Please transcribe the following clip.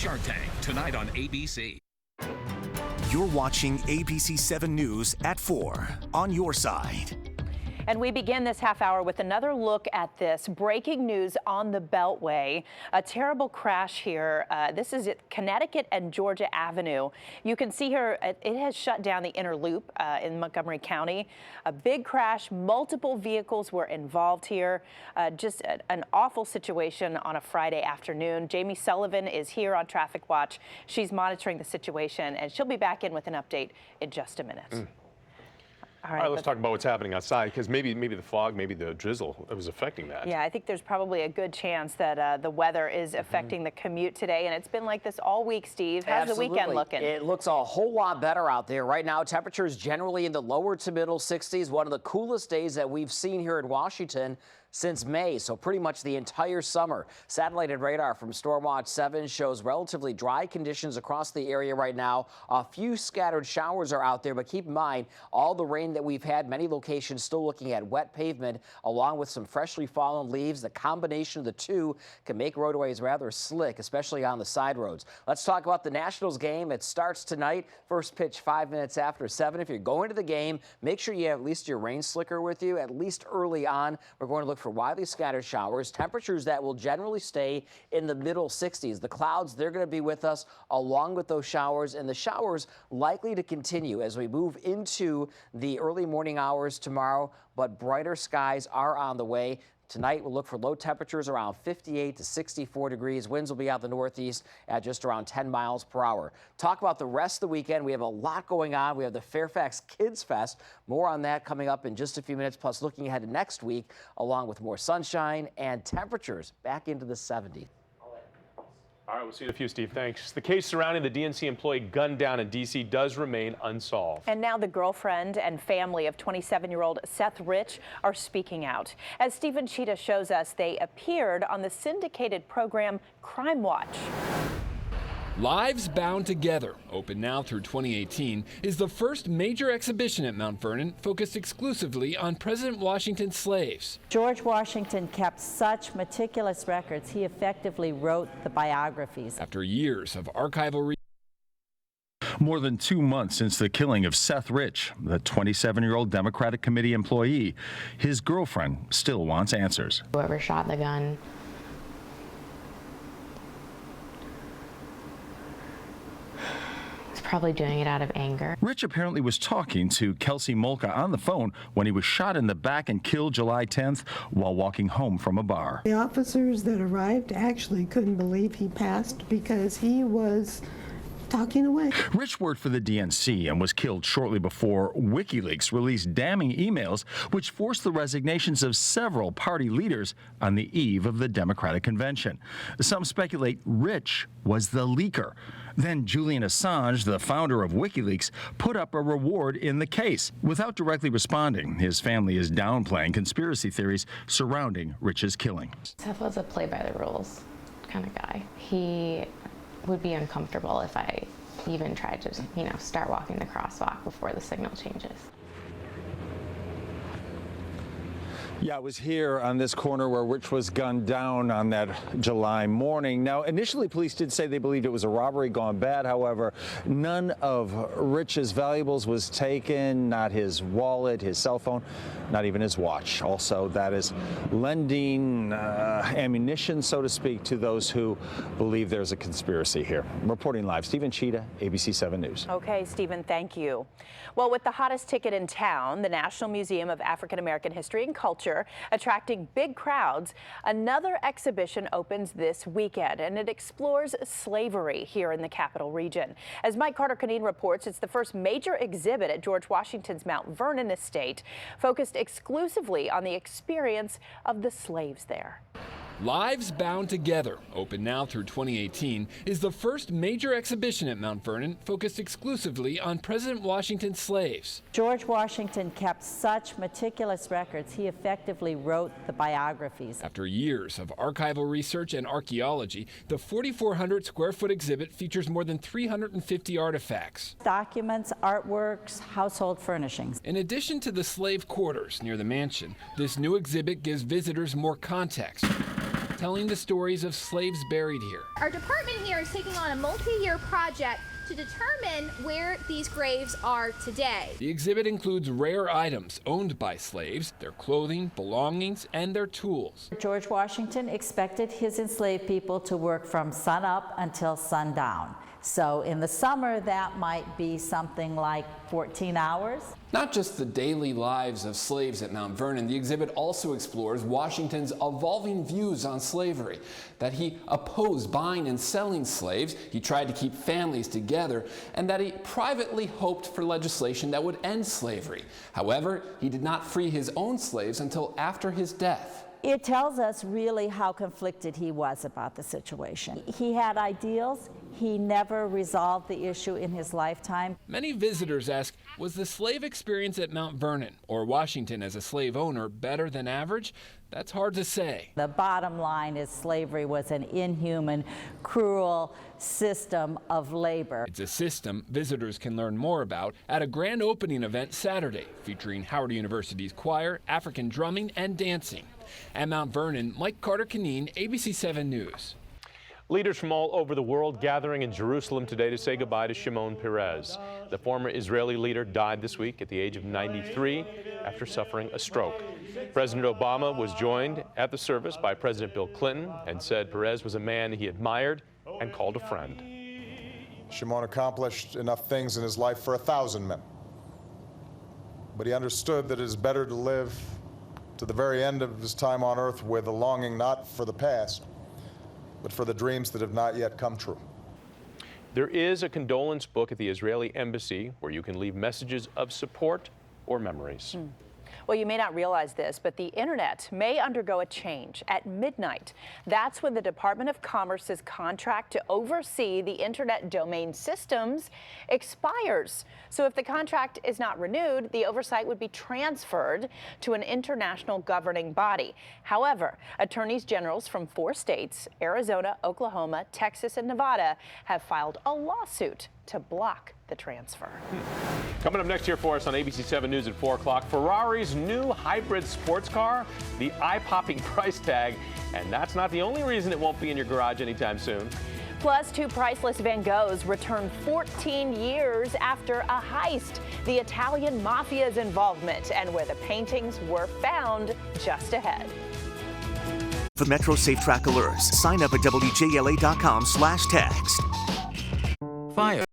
Shark Tank, tonight on ABC. You're watching ABC 7 News at 4 on your side. And we begin this half hour with another look at this breaking news on the Beltway. A terrible crash here. This is at Connecticut and Georgia Avenue. You can see here it has shut down the inner loop in Montgomery County. A big crash. Multiple vehicles were involved here. Just an awful situation on a Friday afternoon. Jamie Sullivan is here on Traffic Watch. She's monitoring the situation, and she'll be back in with an update in just a minute. All right, let's talk about what's happening outside, because maybe the fog, maybe the drizzle was affecting that. Yeah, I think there's probably a good chance that the weather is affecting the commute today, and it's been like this all week, Steve. How's the weekend looking? It looks a whole lot better out there. Right now, temperatures generally in the lower to middle 60s, one of the coolest days that we've seen here in Washington since May, so pretty much the entire summer. Satellite radar from Stormwatch 7 shows relatively dry conditions across the area right now. A few scattered showers are out there, but keep in mind, all the rain that we've had, many locations still looking at wet pavement, along with some freshly fallen leaves. The combination of the two can make roadways rather slick, especially on the side roads. Let's talk about the Nationals game. It starts tonight. First pitch 5 minutes after 7. If you're going to the game, make sure you have at least your rain slicker with you, at least early on. We're going to look for widely scattered showers, temperatures that will generally stay in the middle 60s. The clouds, they're going to be with us along with those showers, and the showers likely to continue as we move into the early morning hours tomorrow, but brighter skies are on the way. Tonight, we'll look for low temperatures around 58 to 64 degrees. Winds will be out the northeast at just around 10 miles per hour. Talk about the rest of the weekend. We have a lot going on. We have the Fairfax Kids Fest. More on that coming up in just a few minutes, plus looking ahead to next week, along with more sunshine and temperatures back into the 70s. All right, we'll see you in a few, Steve. Thanks. The case surrounding the DNC employee gunned down in D.C. does remain unsolved. And now the girlfriend and family of 27-year-old Seth Rich are speaking out. As Stephen Cheetah shows us, they appeared on the syndicated program Crime Watch. Lives Bound Together, open now through 2018, is the first major exhibition at Mount Vernon focused exclusively on President Washington's slaves. George Washington kept such meticulous records, he effectively wrote the biographies. After years of archival research. More than 2 months since the killing of Seth Rich, the 27-year-old Democratic Committee employee, his girlfriend still wants answers. Whoever shot the gun probably doing it out of anger. Rich apparently was talking to Kelsey Molka on the phone when he was shot in the back and killed July 10th while walking home from a bar. The officers that arrived actually couldn't believe he passed because he was talking away. Rich worked for the DNC and was killed shortly before WikiLeaks released damning emails which forced the resignations of several party leaders on the eve of the Democratic convention. Some speculate Rich was the leaker. Then Julian Assange, the founder of WikiLeaks, put up a reward in the case. Without directly responding, his family is downplaying conspiracy theories surrounding Rich's killing. Seth was a play-by-the-rules kind of guy. He would be uncomfortable if I even tried to, start walking the crosswalk before the signal changes. Yeah, I was here on this corner where Rich was gunned down on that July morning. Now, initially, police did say they believed it was a robbery gone bad. However, none of Rich's valuables was taken, not his wallet, his cell phone, not even his watch. Also, that is lending ammunition, so to speak, to those who believe there's a conspiracy here. Reporting live, Stephen Cheetah, ABC 7 News. Okay, Stephen, thank you. Well, with the hottest ticket in town, the National Museum of African American History and Culture, attracting big crowds, another exhibition opens this weekend, and it explores slavery here in the Capital Region. As Mike Carter-Canine reports, it's the first major exhibit at George Washington's Mount Vernon estate, focused exclusively on the experience of the slaves there. Lives Bound Together, open now through 2018, is the first major exhibition at Mount Vernon focused exclusively on President Washington's slaves. George Washington kept such meticulous records, he effectively wrote the biographies. After years of archival research and archaeology, the 4,400 square foot exhibit features more than 350 artifacts. Documents, artworks, household furnishings. In addition to the slave quarters near the mansion, this new exhibit gives visitors more context. telling the stories of slaves buried here. Our department here is taking on a multi-year project to determine where these graves are today. The exhibit includes rare items owned by slaves, their clothing, belongings, and their tools. George Washington expected his enslaved people to work from sunup until sundown. So in the summer, that might be something like 14 hours. Not just the daily lives of slaves at Mount Vernon, the exhibit also explores Washington's evolving views on slavery, that he opposed buying and selling slaves, he tried to keep families together, and that he privately hoped for legislation that would end slavery. However, he did not free his own slaves until after his death. It tells us really how conflicted he was about the situation. He had ideals. He never resolved the issue in his lifetime. Many visitors ask, was the slave experience at Mount Vernon or Washington as a slave owner better than average? That's hard to say. The bottom line is slavery was an inhuman, cruel system of labor. It's a system visitors can learn more about at a grand opening event Saturday, featuring Howard University's choir, African drumming, and dancing. At Mount Vernon, Mike Carter-Canine, ABC 7 News. Leaders from all over the world gathering in Jerusalem today to say goodbye to Shimon Peres. The former Israeli leader died this week at the age of 93 after suffering a stroke. President Obama was joined at the service by President Bill Clinton and said Peres was a man he admired and called a friend. Shimon accomplished enough things in his life for 1,000 men. But he understood that it is better to live to the very end of his time on earth with a longing not for the past, but for the dreams that have not yet come true. There is a condolence book at the Israeli embassy where you can leave messages of support or memories. Well, you may not realize this, but the internet may undergo a change at midnight. That's when the Department of Commerce's contract to oversee the internet domain systems expires. So if the contract is not renewed, the oversight would be transferred to an international governing body. However, attorneys generals from 4 states, Arizona, Oklahoma, Texas, and Nevada, have filed a lawsuit to block the transfer. Coming up next here for us on ABC 7 News at 4 o'clock, Ferrari's new hybrid sports car, the eye-popping price tag, and that's not the only reason it won't be in your garage anytime soon. Plus, 2 priceless Van Goghs return 14 years after a heist, the Italian mafia's involvement, and where the paintings were found just ahead. For Metro Safe Track alerts, sign up at WJLA.com/text. Fire.